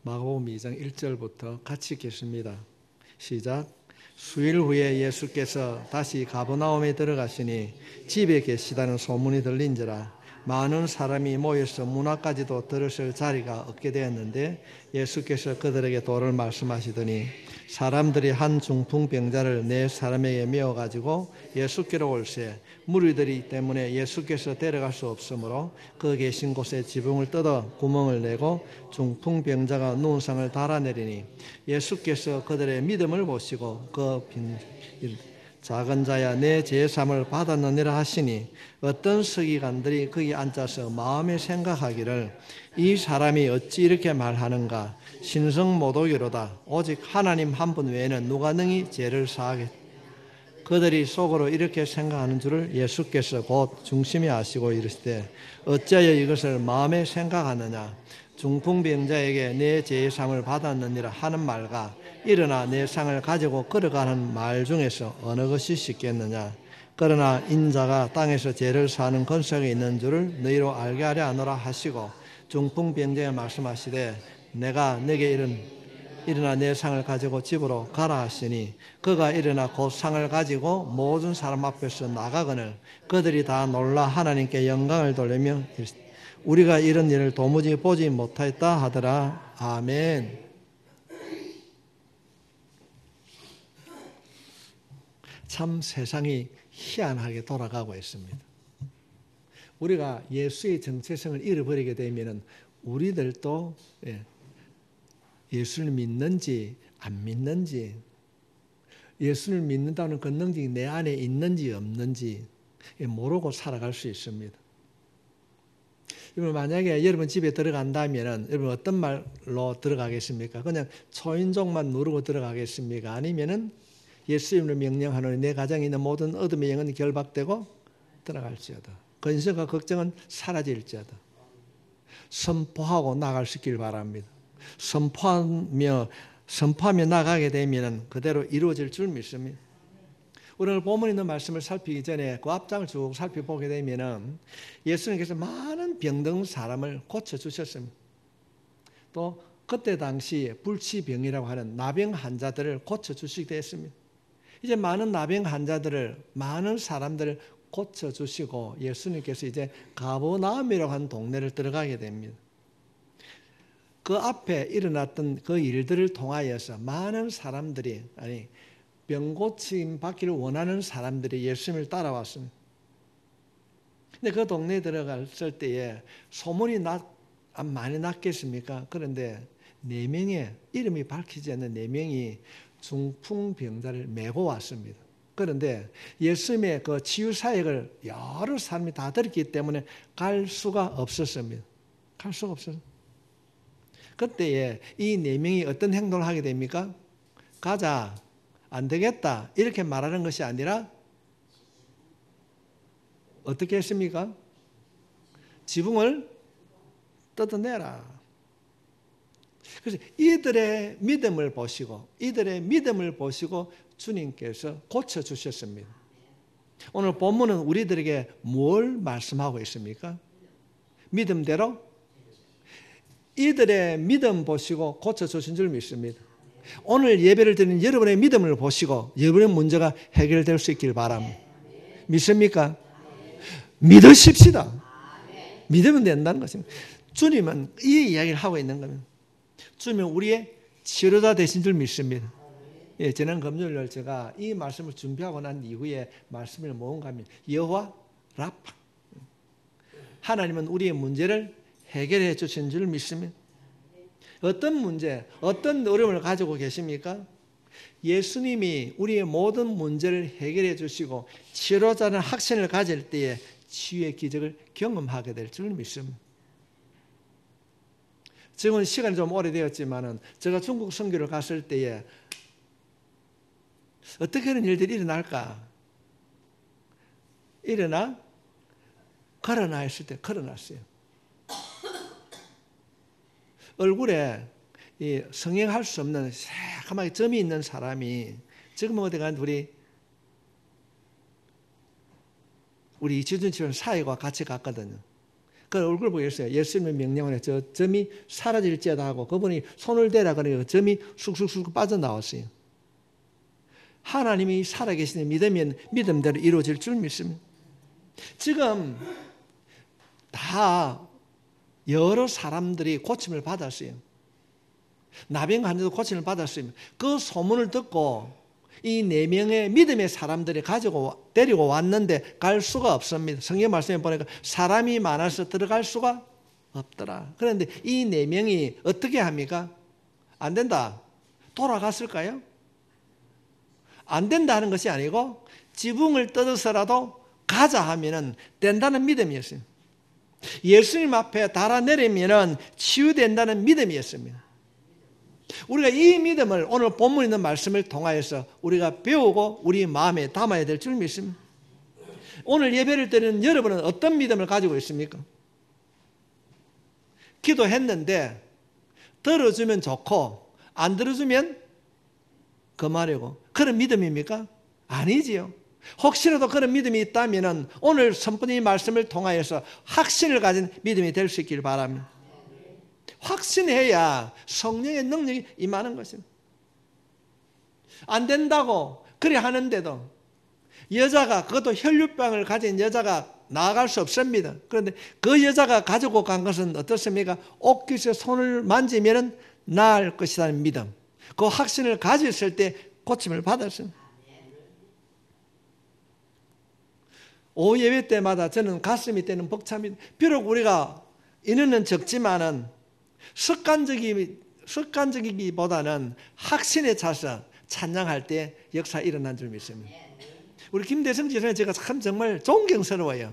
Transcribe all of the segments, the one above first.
마가복음 2장 1절부터 같이 읽겠습니다. 시작. 수일 후에 예수께서 다시 가버나움에 들어가시니 집에 계시다는 소문이 들린지라 많은 사람이 모여서 문 앞까지도 들으실 자리가 없게 되었는데 예수께서 그들에게 도를 말씀하시더니 사람들이 한 중풍병자를 네 사람에게 메어가지고 예수께로 올세 무리들이 때문에 예수께서 데려갈 수 없으므로 그 계신 곳에 지붕을 뜯어 구멍을 내고 중풍병자가 누운 상을 달아내리니 예수께서 그들의 믿음을 보시고 그 작은 자야 내 제사함을 받았느니라 하시니 어떤 서기관들이 거기 앉아서 마음에 생각하기를 이 사람이 어찌 이렇게 말하는가 신성모독이로다 오직 하나님 한 분 외에는 누가 능히 죄를 사하겠 그들이 속으로 이렇게 생각하는 줄을 예수께서 곧 중심에 아시고 이르시되 어찌하여 이것을 마음에 생각하느냐 중풍병자에게 내 죄의 상을 받았느니라 하는 말과 일어나 내 상을 가지고 걸어가는 말 중에서 어느 것이 쉽겠느냐 그러나 인자가 땅에서 죄를 사하는 권세가 있는 줄을 너희로 알게 하려 하노라 하시고 중풍병자에 말씀하시되 내가 내게 일어나 내 상을 가지고 집으로 가라 하시니 그가 일어나 곧 상을 가지고 모든 사람 앞에서 나가거늘 그들이 다 놀라 하나님께 영광을 돌리며 우리가 이런 일을 도무지 보지 못하였다 하더라. 아멘. 참 세상이 희한하게 돌아가고 있습니다. 우리가 예수의 정체성을 잃어버리게 되면 우리들도 예수를 믿는지 안 믿는지 예수를 믿는다는 그 능력이 내 안에 있는지 없는지 모르고 살아갈 수 있습니다. 여러분 만약에 여러분 집에 들어간다면 여러분 어떤 말로 들어가겠습니까? 그냥 초인종만 누르고 들어가겠습니까? 아니면은 예수 이름으로 명령하노니 내 가정에 있는 모든 어둠의 영은 결박되고 들어갈지어다. 근심과 걱정은 사라질지어다. 선포하고 나갈 수 있길 바랍니다. 선포하며 나가게 되면 그대로 이루어질 줄 믿습니다. 오늘 본문에 있는 말씀을 살피기 전에 그 앞장을 쭉 살펴보게 되면 예수님께서 많은 병든 사람을 고쳐주셨습니다. 또 그때 당시 불치병이라고 하는 나병 환자들을 고쳐주시게 됐습니다. 이제 많은 나병 환자들을 많은 사람들을 고쳐주시고 예수님께서 이제 가버나움이라고 하는 동네를 들어가게 됩니다. 그 앞에 일어났던 그 일들을 통하여서 많은 사람들이 병 고침 받기를 원하는 사람들이 예수님을 따라왔습니다. 근데 그 동네에 들어갔을 때에 소문이 많이 났겠습니까? 그런데 4명의 이름이 밝히지 않는 4명이 중풍병자를 메고 왔습니다. 그런데 예수님의 그 치유 사역을 여러 사람이 다 들었기 때문에 갈 수가 없었습니다. 갈 수가 없었어요. 그때에 이 4명이 어떤 행동을 하게 됩니까? 가자, 안 되겠다 이렇게 말하는 것이 아니라 어떻게 했습니까? 지붕을 뜯어내라. 그래서 이들의 믿음을 보시고 주님께서 고쳐주셨습니다. 오늘 본문은 우리들에게 뭘 말씀하고 있습니까? 믿음대로 이들의 믿음 보시고 고쳐주신 줄 믿습니다. 오늘 예배를 드리는 여러분의 믿음을 보시고 여러분의 문제가 해결될 수 있길 바랍니다. 믿습니까? 믿으십시다. 믿으면 된다는 것입니다. 주님은 이 이야기를 하고 있는 겁니다. 주님은 우리의 치료자 되신 줄 믿습니다. 지난 금요일 제가 이 말씀을 준비하고 난 이후에 말씀을 뭔가 하면 여호와 라파 하나님은 우리의 문제를 해결해 주신 줄 믿습니다. 어떤 문제, 어떤 어려움을 가지고 계십니까? 예수님이 우리의 모든 문제를 해결해 주시고 치료자는 확신을 가질 때에 치유의 기적을 경험하게 될 줄 믿습니다. 지금은 시간이 좀 오래되었지만 제가 중국 선교를 갔을 때에 어떻게 이런 일들이 일어날까? 걸어나 했을 때 걸어놨어요. 얼굴에 이 성형할 수 없는 새까맣게 점이 있는 사람이 지금 어디 간 우리 이치준 집은 사회와 같이 갔거든요. 그 얼굴 보겠어요. 예수님의 명령을 저 점이 사라질지어다 하고 그분이 손을 대라 그러니까 그 점이 쑥쑥쑥 빠져나왔어요. 하나님이 살아계시는 믿으면 믿음대로 이루어질 줄 믿습니다. 지금 다 여러 사람들이 고침을 받았어요. 나병 환자도 고침을 받았어요. 그 소문을 듣고 이 4명의 믿음의 사람들이 데리고 왔는데 갈 수가 없습니다. 성경 말씀에 보니까 사람이 많아서 들어갈 수가 없더라. 그런데 이 4명이 어떻게 합니까? 안 된다. 돌아갔을까요? 안 된다는 것이 아니고 지붕을 뜯어서라도 가자 하면은 된다는 믿음이었어요. 예수님 앞에 달아내리면은 치유된다는 믿음이었습니다. 우리가 이 믿음을 오늘 본문에 있는 말씀을 통하여서 우리가 배우고 우리 마음에 담아야 될 줄 믿습니다. 오늘 예배를 드리는 여러분은 어떤 믿음을 가지고 있습니까? 기도했는데 들어주면 좋고 안 들어주면 그만이고 그런 믿음입니까? 아니지요. 혹시라도 그런 믿음이 있다면 오늘 선포님 말씀을 통하여서 확신을 가진 믿음이 될 수 있기를 바랍니다. 확신해야 성령의 능력이 임하는 것입니다. 안 된다고 그래 하는데도 여자가 그것도 혈류병을 가진 여자가 나아갈 수 없습니다. 그런데 그 여자가 가지고 간 것은 어떻습니까? 옷깃에 손을 만지면 나을 것이라는 믿음. 그 확신을 가졌을 때 고침을 받았습니다. 오후 예배 때마다 저는 가슴이 뛰는 벅찹니다. 비록 우리가 인원은 적지만은 습관적이기보다는 확신에 차서 찬양할 때 역사 일어난 줄 믿습니다. 우리 김대성 지사님 제가 참 정말 존경스러워요.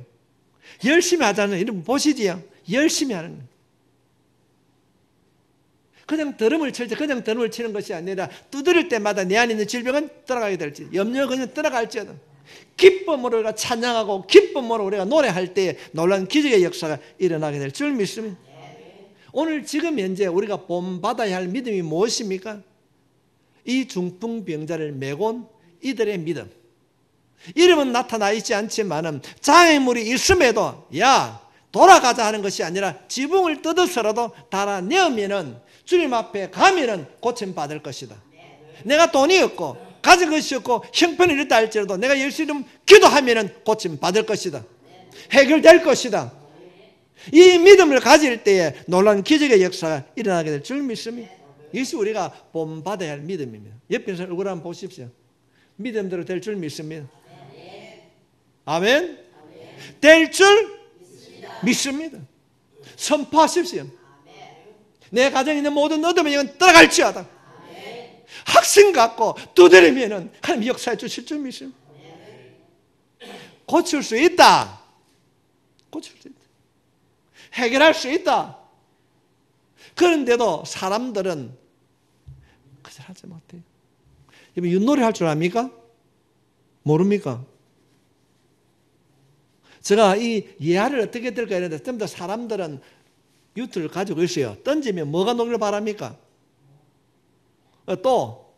열심히 하자는 이런 보시지요. 열심히 하는 거예요. 그냥 드럼을 칠 때 그냥 드럼을 치는 것이 아니라 두드릴 때마다 내 안에 있는 질병은 떠나가게 될지 염려 그냥 떠나갈지어다. 기쁨으로 우리가 찬양하고 기쁨으로 우리가 노래할 때 놀라운 기적의 역사가 일어나게 될 줄 믿습니다. 오늘 지금 현재 우리가 본받아야 할 믿음이 무엇입니까? 이 중풍병자를 메고 온 이들의 믿음. 이름은 나타나 있지 않지만 장애물이 있음에도 야 돌아가자 하는 것이 아니라 지붕을 뜯어서라도 달아내면 주님 앞에 가면 고침받을 것이다. 내가 돈이 없고 가진 것이 없고 형편이 이렇다 할지라도 내가 예수 이름 기도하면 고침받을 것이다. 해결될 것이다. 이 믿음을 가질 때에 놀라운 기적의 역사가 일어나게 될 줄 믿습니다. 이것이 우리가 본받아야 할 믿음입니다. 옆에 사람 얼굴 한번 보십시오. 믿음대로 될 줄 믿습니다. 아멘. 될 줄 믿습니다. 선포하십시오. 내 가정에 있는 모든 어둠의 영은 떠나갈지어다. 확신 갖고 두드리면 하나님 역사해 주실 줄 믿습니다. 고칠 수 있다. 고칠 수 있다. 해결할 수 있다. 그런데도 사람들은 그걸 하지 못해요. 여러분 윷놀이 할 줄 압니까? 모릅니까? 제가 이 예화를 어떻게 들까 했는데 전부 다 사람들은 유트를 가지고 있어요. 던지면 뭐가 녹기를 바랍니까? 또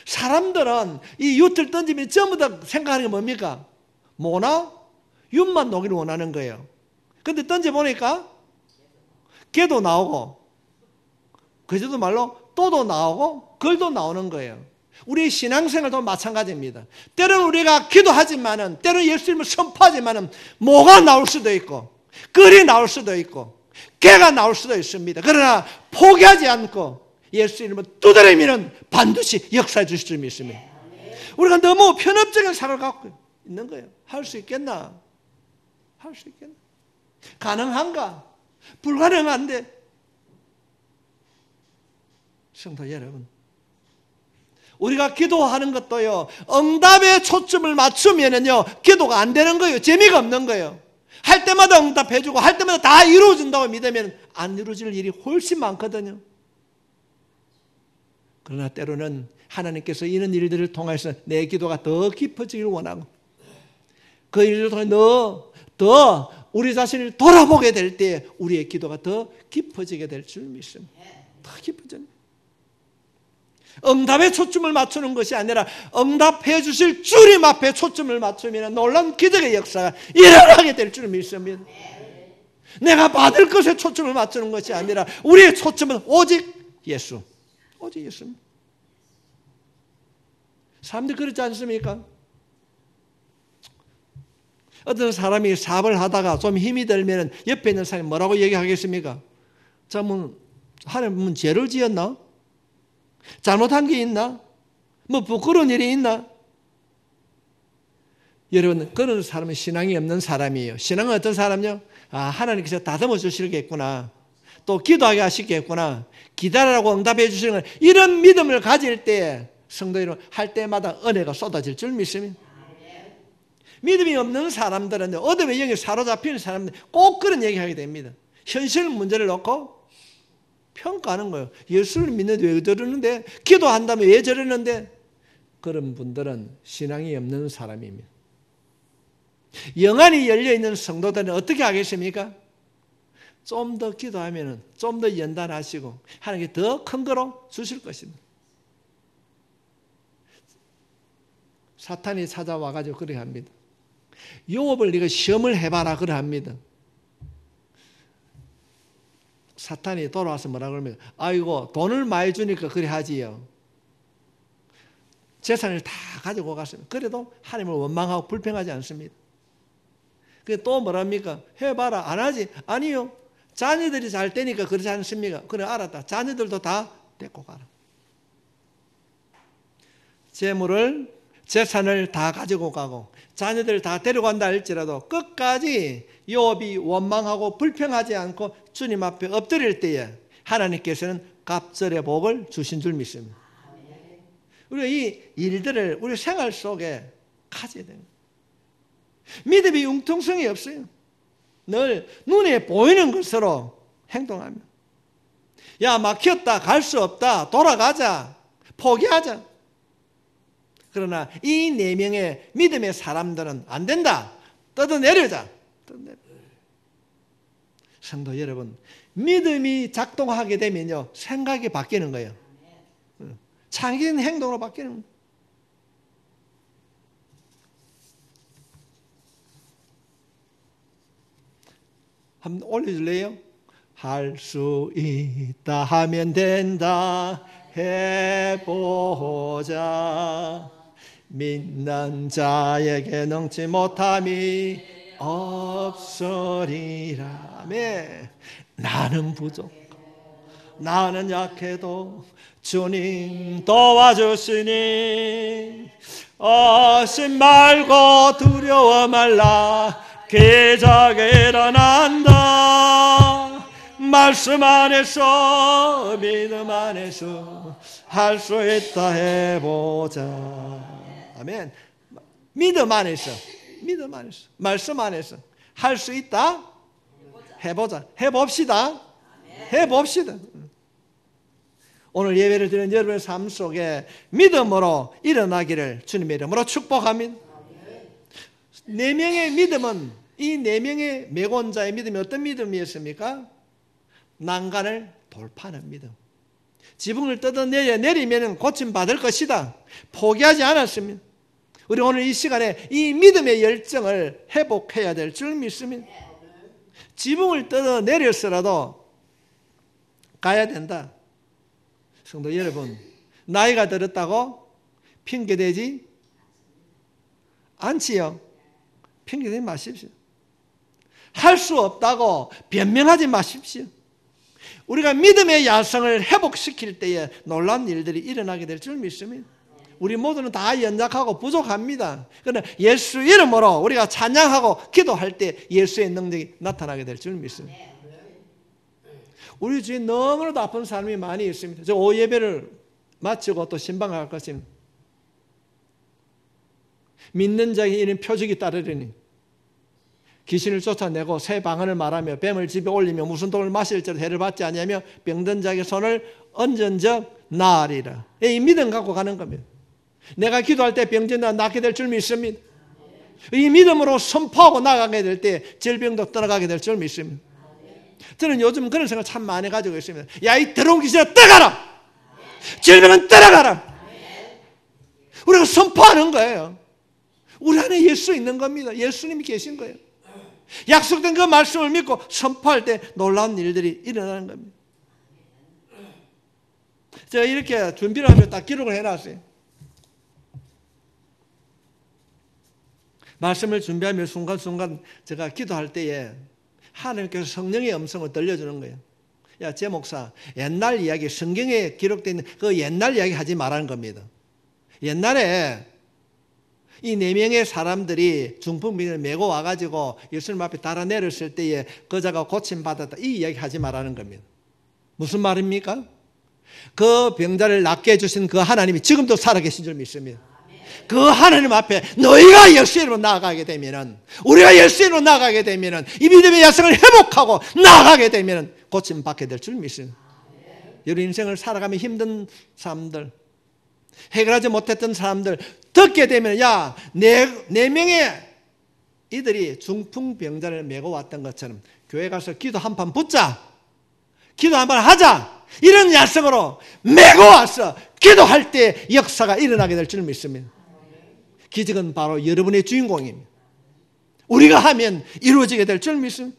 사람들은 이 유트를 던지면 전부 다 생각하는 게 뭡니까? 뭐나? 윷만 녹기를 원하는 거예요. 근데 던져보니까 개도 나오고 그저도 말로 또도 나오고 걸도 나오는 거예요. 우리 신앙생활도 마찬가지입니다. 때로는 우리가 기도하지만은 때로는 예수님을 선포하지만은 뭐가 나올 수도 있고 걸이 나올 수도 있고 개가 나올 수도 있습니다. 그러나 포기하지 않고 예수 이름을 두드리면 반드시 역사해 주실 줄 믿습니다. 우리가 너무 편협적인 생각을 갖고 있는 거예요. 할 수 있겠나? 할 수 있겠나? 가능한가? 불가능한데. 성도 여러분, 우리가 기도하는 것도요 응답에 초점을 맞추면은요 기도가 안 되는 거예요. 재미가 없는 거예요. 할 때마다 응답해주고 할 때마다 다 이루어진다고 믿으면 안 이루어질 일이 훨씬 많거든요. 그러나 때로는 하나님께서 이런 일들을 통해서 내 기도가 더 깊어지길 원하고 그 일을 통해 더 우리 자신을 돌아보게 될 때 우리의 기도가 더 깊어지게 될 줄 믿습니다. 더 깊어집니다. 응답에 초점을 맞추는 것이 아니라 응답해 주실 주님 앞에 초점을 맞추면 놀라운 기적의 역사가 일어나게 될 줄 믿습니다. 내가 받을 것에 초점을 맞추는 것이 아니라 우리의 초점은 오직 예수. 오직 예수입니다. 사람들이 그렇지 않습니까? 어떤 사람이 사업을 하다가 좀 힘이 들면 옆에 있는 사람이 뭐라고 얘기하겠습니까? 자, 하나님은 죄를 지었나? 잘못한 게 있나? 뭐 부끄러운 일이 있나? 여러분, 그런 사람은 신앙이 없는 사람이에요. 신앙은 어떤 사람이요? 하나님께서 다듬어 주시겠구나. 또 기도하게 하시겠구나. 기다리라고 응답해 주시는 건 이런 믿음을 가질 때 성도 여러분, 할 때마다 은혜가 쏟아질 줄 믿습니다. 믿음이 없는 사람들은 어둠의 영에 사로잡히는 사람들 꼭 그런 얘기하게 됩니다. 현실 문제를 놓고 평가하는 거예요. 예수를 믿는데 왜 저러는데? 기도한다면 왜 저러는데? 그런 분들은 신앙이 없는 사람입니다. 영안이 열려있는 성도들은 어떻게 하겠습니까? 좀 더 기도하면 좀 더 연단하시고 하나님께 더 큰 거로 주실 것입니다. 사탄이 찾아와가지고 그래 합니다. 욥을 네가 시험을 해봐라 그래 합니다. 사탄이 돌아와서 뭐라 그러면 아이고 돈을 많이 주니까 그래 하지요. 재산을 다 가지고 갔습니다. 그래도 하나님을 원망하고 불평하지 않습니다. 그게 또 뭐랍니까? 해봐라. 안 하지? 아니요. 자녀들이 잘 되니까 그러지 않습니까? 그래 알았다. 자녀들도 다 데리고 가라. 재산을 다 가지고 가고 자녀들 다 데려간다 할지라도 끝까지 욥이 원망하고 불평하지 않고 주님 앞에 엎드릴 때에 하나님께서는 갑절의 복을 주신 줄 믿습니다. 우리가 이 일들을 우리 생활 속에 가져야 됩니다. 믿음이 융통성이 없어요. 늘 눈에 보이는 것으로 행동합니다. 야, 막혔다. 갈 수 없다. 돌아가자. 포기하자. 그러나 이 네 명의 믿음의 사람들은 안 된다. 뜯어내려자. 성도 여러분, 믿음이 작동하게 되면요 생각이 바뀌는 거예요. 창의적인 행동으로 바뀌는 거예요. 한번 올려줄래요? 할 수 있다 하면 된다 해보자. 믿는 자에게 능치 못함이 없으리라. 아멘. 나는 부족, 나는 약해도 주님 도와주시니 의심 말고 두려워 말라. 기적이 일어난다. 말씀 안에서 믿음 안에서 할 수 있다 해보자. 아멘. 믿음 안에서 말씀 안에서 할 수 있다 해보자. 해봅시다. 오늘 예배를 드리는 여러분의 삶 속에 믿음으로 일어나기를 주님의 이름으로 축복합니다. 네 명의 믿음은 이 네 명의 매곤자의 믿음이 어떤 믿음이었습니까? 난간을 돌파하는 믿음. 지붕을 뜯어내리면 고침받을 것이다. 포기하지 않았습니다. 우리 오늘 이 시간에 이 믿음의 열정을 회복해야 될 줄 믿습니다. 지붕을 뜯어내렸으라도 가야 된다. 성도 여러분, 나이가 들었다고 핑계대지 않지요. 핑계대지 마십시오. 할 수 없다고 변명하지 마십시오. 우리가 믿음의 야성을 회복시킬 때에 놀라운 일들이 일어나게 될 줄 믿습니다. 우리 모두는 다 연약하고 부족합니다. 그러나 예수 이름으로 우리가 찬양하고 기도할 때 예수의 능력이 나타나게 될 줄 믿습니다. 우리 주위에 너무나도 아픈 사람이 많이 있습니다. 저 오예배를 마치고 또 신방을 갈 것입니다. 믿는 자에게 이런 표적이 따르리니 귀신을 쫓아내고 새 방언을 말하며 뱀을 집에 올리며 무슨 독을 마실지라도 해를 받지 아니하며 병든 자에게 손을 얹은 적 나으리라. 이 믿음 갖고 가는 겁니다. 내가 기도할 때 병든자 낫게 될 줄 믿습니다. 이 믿음으로 선포하고 나가게 될 때 질병도 떠나가게 될 줄 믿습니다. 저는 요즘 그런 생각 참 많이 가지고 있습니다. 야, 이 더러운 귀신아 떠나가라. 질병은 떠나가라. 우리가 선포하는 거예요. 우리 안에 예수 있는 겁니다. 예수님이 계신 거예요. 약속된 그 말씀을 믿고 선포할 때 놀라운 일들이 일어나는 겁니다. 제가 이렇게 준비를 하며 딱 기록을 해놨어요. 말씀을 준비하며 순간순간 제가 기도할 때에 하나님께서 성령의 음성을 들려주는 거예요. 야, 제 목사, 옛날 이야기, 성경에 기록되어 있는 그 옛날 이야기 하지 말라는 겁니다. 옛날에 이 4명의 사람들이 중풍병을 메고 와가지고 예수님 앞에 달아내렸을 때에 그자가 고침받았다. 이 이야기 하지 말라는 겁니다. 무슨 말입니까? 그 병자를 낫게 해주신 그 하나님이 지금도 살아계신 줄 믿습니다. 그 하나님 앞에 너희가 예수님으로 나아가게 되면은, 우리가 예수님으로 나아가게 되면은, 이 믿음의 야성을 회복하고 나아가게 되면은 고침받게 될 줄 믿습니다. 여러분 인생을 살아가며 힘든 사람들, 해결하지 못했던 사람들 듣게 되면, 야, 네 명의 이들이 중풍병자를 메고 왔던 것처럼 교회 가서 기도 한 판 붙자, 기도 한 판 하자, 이런 야성으로 메고 와서 기도할 때 역사가 일어나게 될 줄 믿습니다. 기적은 바로 여러분의 주인공입니다. 우리가 하면 이루어지게 될 줄 믿습니다.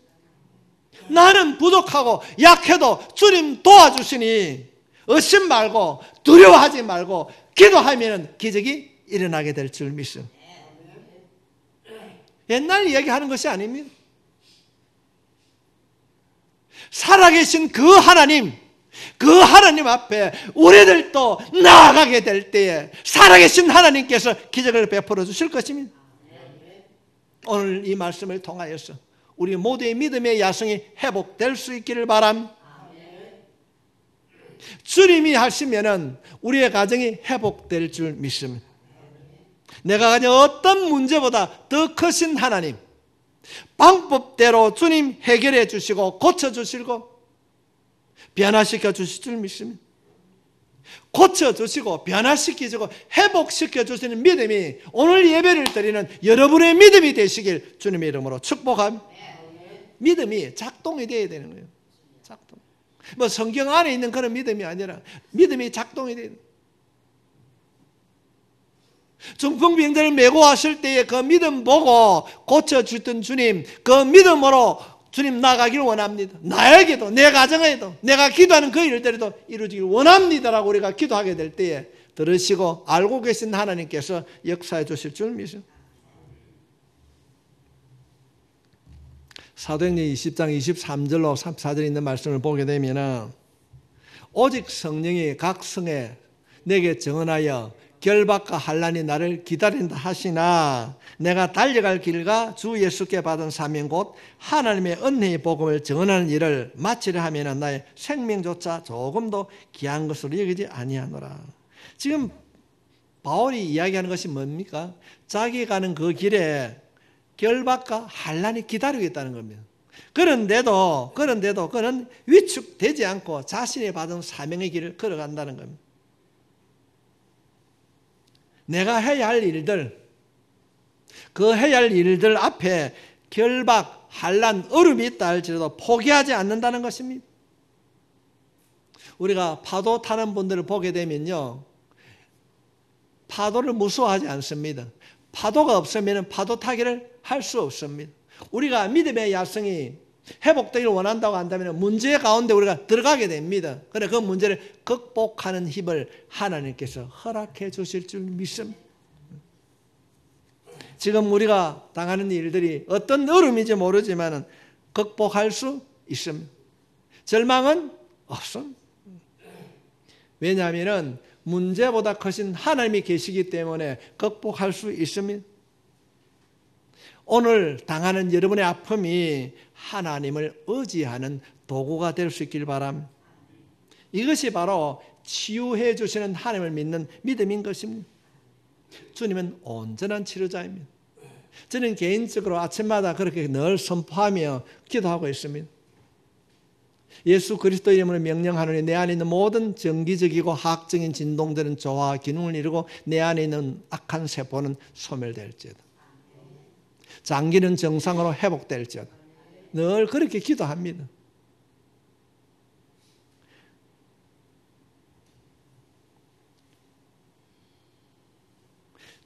나는 부족하고 약해도 주님 도와주시니 의심 말고 두려워하지 말고 기도하면 기적이 일어나게 될 줄 믿습니다. 옛날 이야기하는 것이 아닙니다. 살아계신 그 하나님 앞에 우리들도 나아가게 될 때에 살아계신 하나님께서 기적을 베풀어 주실 것입니다. 오늘 이 말씀을 통하여서 우리 모두의 믿음의 야성이 회복될 수 있기를 바랍니다. 주님이 하시면은 우리의 가정이 회복될 줄 믿습니다. 내가 가진 어떤 문제보다 더 크신 하나님, 방법대로 주님 해결해 주시고 고쳐 주시고 변화시켜 주실 줄 믿습니다. 고쳐 주시고 변화시키시고 회복시켜 주시는 믿음이 오늘 예배를 드리는 여러분의 믿음이 되시길 주님의 이름으로 축복합니다. 믿음이 작동이 되어야 되는 거예요. 작동. 뭐 성경 안에 있는 그런 믿음이 아니라 믿음이 작동이 되는 거예요. 중풍병자를 메고 왔을 때에 그 믿음 보고 고쳐주던 주님, 그 믿음으로 주님 나가기를 원합니다. 나에게도, 내 가정에도, 내가 기도하는 그 일들에도 이루어지길 원합니다라고 우리가 기도하게 될 때에 들으시고 알고 계신 하나님께서 역사해 주실 줄 믿습니다. 사도행전 20장 23절로 34절에 있는 말씀을 보게 되면 오직 성령이 각 성에 내게 정언하여 결박과 환난이 나를 기다린다 하시나 내가 달려갈 길과 주 예수께 받은 사명 곧 하나님의 은혜의 복음을 증언하는 일을 마치려 하면 나의 생명조차 조금도 귀한 것으로 여기지 아니하노라. 지금 바울이 이야기하는 것이 뭡니까? 자기 가는 그 길에 결박과 환난이 기다리고 있다는 겁니다. 그런데도 그는 위축되지 않고 자신이 받은 사명의 길을 걸어간다는 겁니다. 내가 해야 할 일들, 그 해야 할 일들 앞에 결박, 환난, 어려움이 있다 할지라도 포기하지 않는다는 것입니다. 우리가 파도 타는 분들을 보게 되면요, 파도를 무서워하지 않습니다. 파도가 없으면 파도 타기를 할 수 없습니다. 우리가 믿음의 야성이 회복되기를 원한다고 한다면 문제 가운데 우리가 들어가게 됩니다. 그래 그 문제를 극복하는 힘을 하나님께서 허락해 주실 줄 믿습니다. 지금 우리가 당하는 일들이 어떤 어려움인지 모르지만 극복할 수 있습니다. 절망은 없습니다. 왜냐하면 문제보다 크신 하나님이 계시기 때문에 극복할 수 있습니다. 오늘 당하는 여러분의 아픔이 하나님을 의지하는 도구가 될 수 있길 바랍니다. 이것이 바로 치유해 주시는 하나님을 믿는 믿음인 것입니다. 주님은 온전한 치료자입니다. 저는 개인적으로 아침마다 그렇게 늘 선포하며 기도하고 있습니다. 예수 그리스도 이름으로 명령하노니 내 안에 있는 모든 정기적이고 화학적인 진동들은 조화와 기능을 이루고 내 안에 있는 악한 세포는 소멸될지어다. 장기는 정상으로 회복될지어다. 늘 그렇게 기도합니다.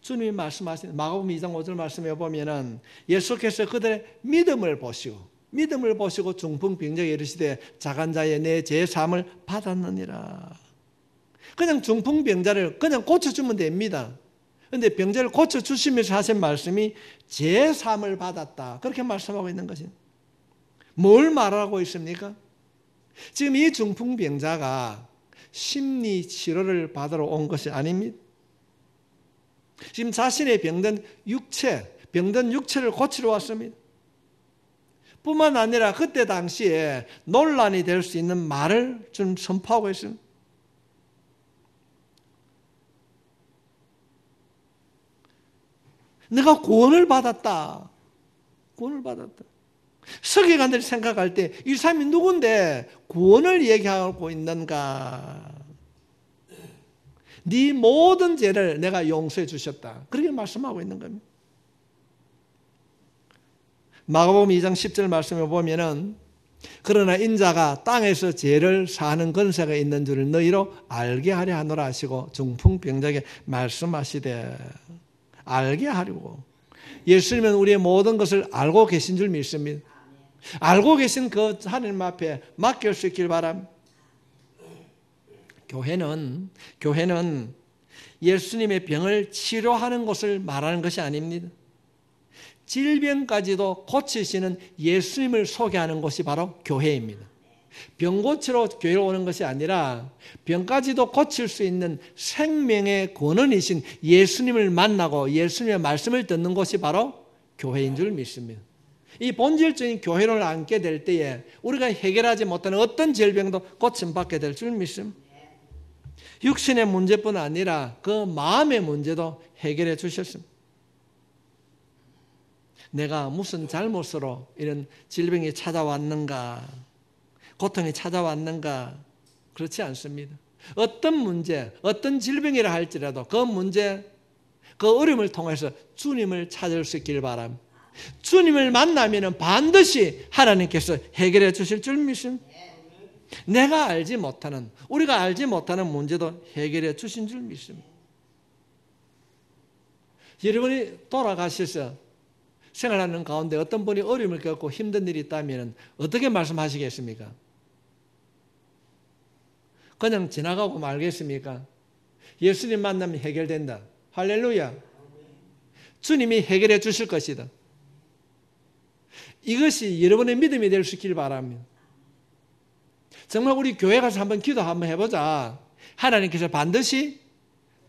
주님이 말씀하신 마가복음 2장 5절 말씀해 보면은 예수께서 그들의 믿음을 보시고 중풍병자에게 이르시되 작은 자의 내 죄 사함을 받았느니라. 그냥 중풍병자를 그냥 고쳐주면 됩니다. 그런데 병자를 고쳐주시면서 하신 말씀이 죄 사함을 받았다. 그렇게 말씀하고 있는 것입니다. 뭘 말하고 있습니까? 지금 이 중풍병자가 심리 치료를 받으러 온 것이 아닙니다. 지금 자신의 병든 육체를 고치러 왔습니다. 뿐만 아니라 그때 당시에 논란이 될 수 있는 말을 좀 선포하고 있습니다. 내가 구원을 받았다. 서기관들이 생각할 때 이 사람이 누군데 구원을 얘기하고 있는가? 네 모든 죄를 내가 용서해 주셨다. 그렇게 말씀하고 있는 겁니다. 마가복음 2장 10절 말씀에 보면은 그러나 인자가 땅에서 죄를 사하는 권세가 있는 줄을 너희로 알게 하려 하노라 하시고 중풍병자에게 말씀하시되, 알게 하려고. 예수님은 우리의 모든 것을 알고 계신 줄 믿습니다. 알고 계신 그 하나님 앞에 맡길 수 있길 바랍니다. 교회는 예수님의 병을 치료하는 것을 말하는 것이 아닙니다. 질병까지도 고치시는 예수님을 소개하는 것이 바로 교회입니다. 병 고치러 교회로 오는 것이 아니라 병까지도 고칠 수 있는 생명의 권원이신 예수님을 만나고 예수님의 말씀을 듣는 것이 바로 교회인 줄 믿습니다. 이 본질적인 교회를 안게 될 때에 우리가 해결하지 못하는 어떤 질병도 고침받게 될 줄 믿습니다. 육신의 문제뿐 아니라 그 마음의 문제도 해결해 주셨습니다. 내가 무슨 잘못으로 이런 질병이 찾아왔는가, 고통이 찾아왔는가, 그렇지 않습니다. 어떤 문제, 어떤 질병이라 할지라도 그 문제, 그 어려움을 통해서 주님을 찾을 수 있길 바랍니다. 주님을 만나면 반드시 하나님께서 해결해 주실 줄 믿습니다. 내가 알지 못하는, 우리가 알지 못하는 문제도 해결해 주신 줄 믿습니다. 여러분이 돌아가셔서 생활하는 가운데 어떤 분이 어려움을 겪고 힘든 일이 있다면 어떻게 말씀하시겠습니까? 그냥 지나가고 말겠습니까? 예수님 만나면 해결된다. 할렐루야. 주님이 해결해 주실 것이다. 이것이 여러분의 믿음이 될 수 있기를 바랍니다. 정말 우리 교회 가서 한번 기도 한번 해보자. 하나님께서 반드시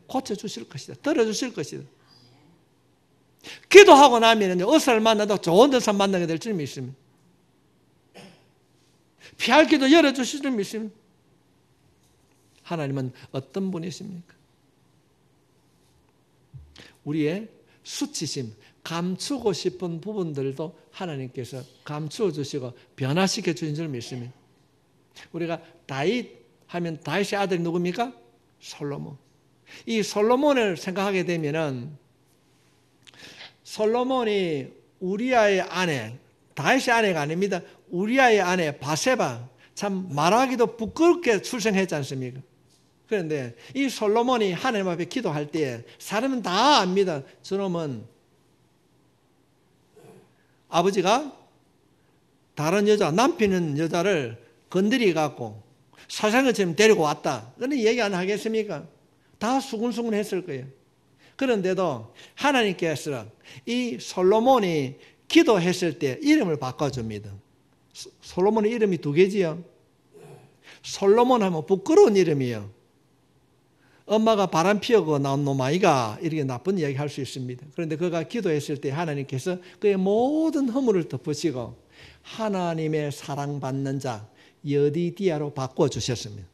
고쳐주실 것이다. 들어주실 것이다. 기도하고 나면 어사를 만나도 좋은 데서 만나게 될 줄 믿습니다. 피할 길도 열어주실 줄 믿습니다. 하나님은 어떤 분이십니까? 우리의 수치심, 감추고 싶은 부분들도 하나님께서 감추어 주시고 변화시켜 주신 줄 믿습니다. 우리가 다윗 하면 다윗의 아들이 누굽니까? 솔로몬. 이 솔로몬을 생각하게 되면은 솔로몬이 우리아의 아내, 다윗의 아내가 아닙니다. 우리아의 아내 바세바, 참 말하기도 부끄럽게 출생했지 않습니까? 그런데 이 솔로몬이 하나님 앞에 기도할 때 사람은 다 압니다. 저놈은 아버지가 다른 여자, 남편인 여자를 건드리 갖고 사생아처럼 데리고 왔다. 그런데 얘기 안 하겠습니까? 다 수근수근 했을 거예요. 그런데도 하나님께서 이 솔로몬이 기도했을 때 이름을 바꿔줍니다. 솔로몬의 이름이 두 개지요. 솔로몬 하면 부끄러운 이름이에요. 엄마가 바람 피우고 나온 놈 아이가 이렇게 나쁜 이야기 할 수 있습니다. 그런데 그가 기도했을 때 하나님께서 그의 모든 허물을 덮으시고 하나님의 사랑받는 자 여디디아로 바꿔주셨습니다.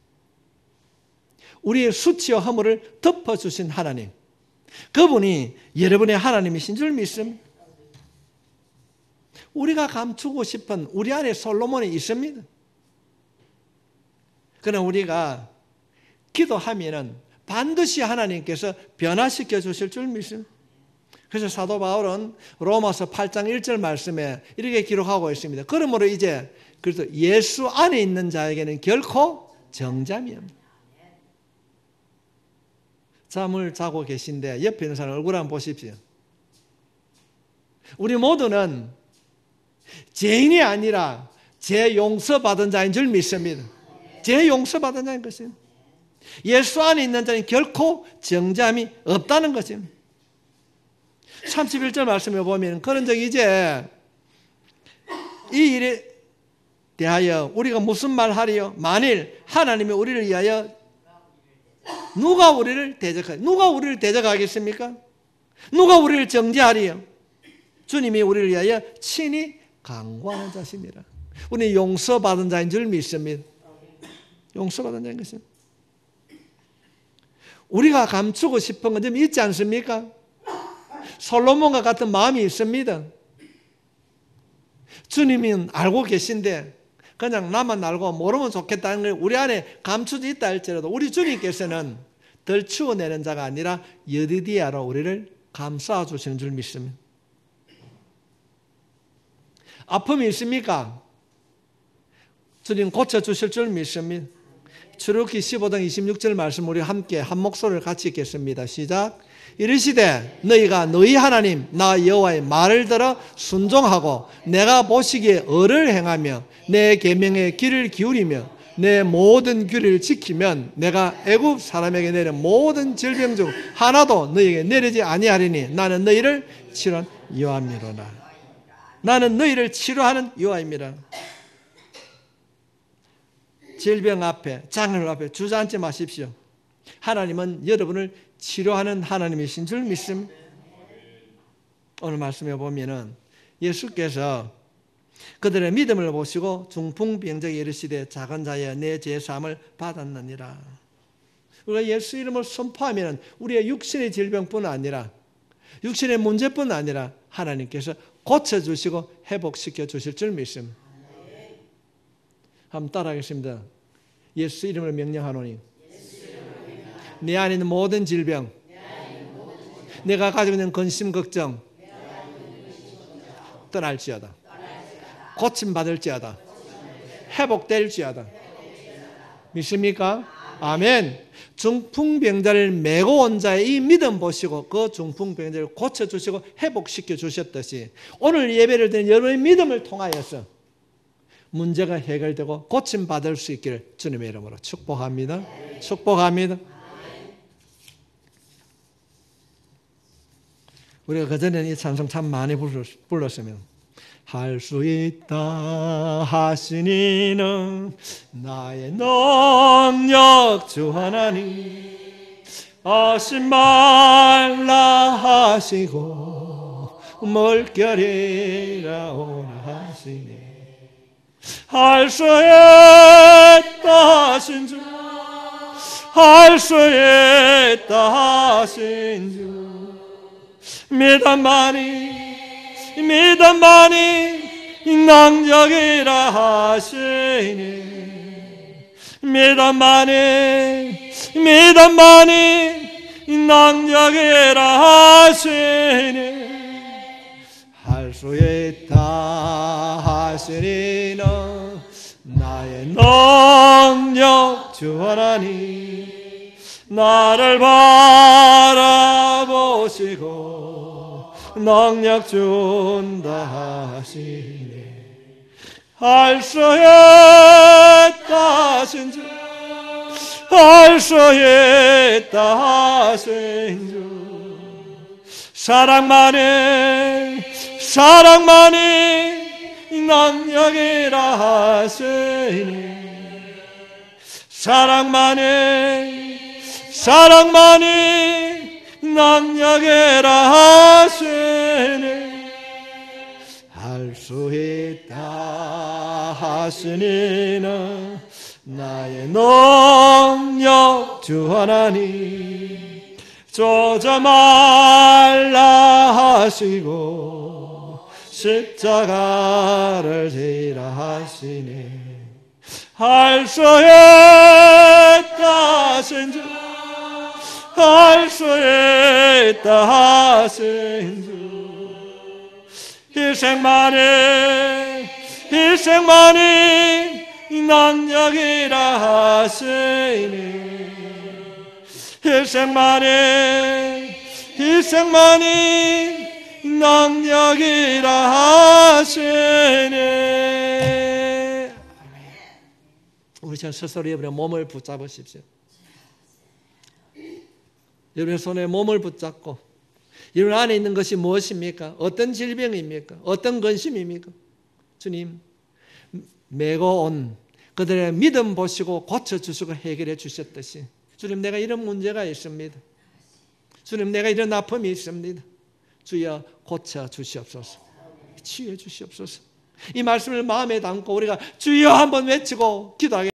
우리의 수치와 허물을 덮어주신 하나님, 그분이 여러분의 하나님이신 줄 믿습니다. 우리가 감추고 싶은 우리 안에 솔로몬이 있습니다. 그러나 우리가 기도하면은 반드시 하나님께서 변화시켜 주실 줄 믿습니다. 그래서 사도 바울은 로마서 8장 1절 말씀에 이렇게 기록하고 있습니다. 그러므로 이제 그래서 예수 안에 있는 자에게는 결코 정잠이 없다. 잠을 자고 계신데 옆에 있는 사람 얼굴 한번 보십시오. 우리 모두는 죄인이 아니라 죄 용서받은 자인 줄 믿습니다. 죄 용서받은 자인 것입니다. 예수 안에 있는 자는 결코 정죄함이 없다는 것입니다. 31절 말씀에 보면 그런 적 이제 이 일에 대하여 우리가 무슨 말 하리요? 만일 하나님이 우리를 위하여 누가 우리를 대적하겠습니까? 누가 우리를 정죄하리요? 주님이 우리를 위하여 친히 강구하는 자시니라. 우리는 용서받은 자인 줄 믿습니다. 용서받은 자인 것입니다. 우리가 감추고 싶은 건 좀 있지 않습니까? 솔로몬과 같은 마음이 있습니다. 주님은 알고 계신데 그냥 나만 알고 모르면 좋겠다는 걸 우리 안에 감추져 있다 할지라도 우리 주님께서는 덜 치워내는 자가 아니라 여디디아로 우리를 감싸 주시는 줄 믿습니다. 아픔이 있습니까? 주님 고쳐주실 줄 믿습니다. 출애굽기 15장 26절 말씀 우리 함께 한 목소리를 같이 읽겠습니다. 시작. 이르시되 너희가 너희 하나님 나 여호와의 말을 들어 순종하고 내가 보시기에 의를 행하며 내 계명의 귀를 기울이며 내 모든 규례를 지키면 내가 애굽 사람에게 내린 모든 질병 중 하나도 너희에게 내리지 아니하리니 나는 너희를 치료한 여호와니로라. 나는 너희를 치료하는 여호와입니다. 질병 앞에 장애물 앞에 주저앉지 마십시오. 하나님은 여러분을 치료하는 하나님이신 줄 믿습니다. 오늘 말씀에 보면은 예수께서 그들의 믿음을 보시고 중풍병자에게 이르시되 작은 자여 내 죄사함을 받았느니라. 우리가 예수 이름을 선포하면 우리의 육신의 질병뿐 아니라 육신의 문제뿐 아니라 하나님께서 고쳐주시고 회복시켜 주실 줄 믿습니다. 한번 따라하겠습니다. 예수 이름을 명령하노니 내 안에 있는 모든 질병, 내가 가지고 있는 근심 걱정 떠날지어다. 고침받을지어다. 회복될지어다. 믿습니까? 아멘. 중풍병자를 메고 온 자의 이 믿음 보시고 그 중풍병자를 고쳐주시고 회복시켜 주셨듯이 오늘 예배를 드린 여러분의 믿음을 통하여서 문제가 해결되고 고침받을 수 있기를 주님의 이름으로 축복합니다. 축복합니다. 우리가 그전에는 이 찬송 참 많이 불렀으면 할 수 있다 하시니는 나의 능력 주 하나님 하신 말라 하시고 물결이라 오라 하시니 할 수 있다 하신 주 할 수 있다 하신 주 믿음만이 능력이라 하시니 믿음만이 능력이라 하시니 할 수 있다 하시니는 나의 능력 주 하나님 나를 바라보시고 능력 준다 하시니 할 수 있다 하신 주 할 수 있다 하신 주 사랑만이 능력이라 하시니 사랑만이 능력이라 하시니 할 수 있다 하시니는 나의 능력 주 하나님 조자 말라 하시고 십자가를 지라 하시니 할 수 있다 하신 주 할 수 있다 하신 주 희생만이 능력이라 하시니 희생만이 능력이라 하시네. 우리 전 스스로 여러분의 몸을 붙잡으십시오. 여러분의 손에 몸을 붙잡고 여러분 안에 있는 것이 무엇입니까? 어떤 질병입니까? 어떤 근심입니까? 주님, 메고 온 그들의 믿음 보시고 고쳐주시고 해결해 주셨듯이 주님, 내가 이런 문제가 있습니다. 주님, 내가 이런 아픔이 있습니다. 주여 고쳐주시옵소서. 치유해 주시옵소서. 이 말씀을 마음에 담고 우리가 주여 한번 외치고 기도하겠습니다.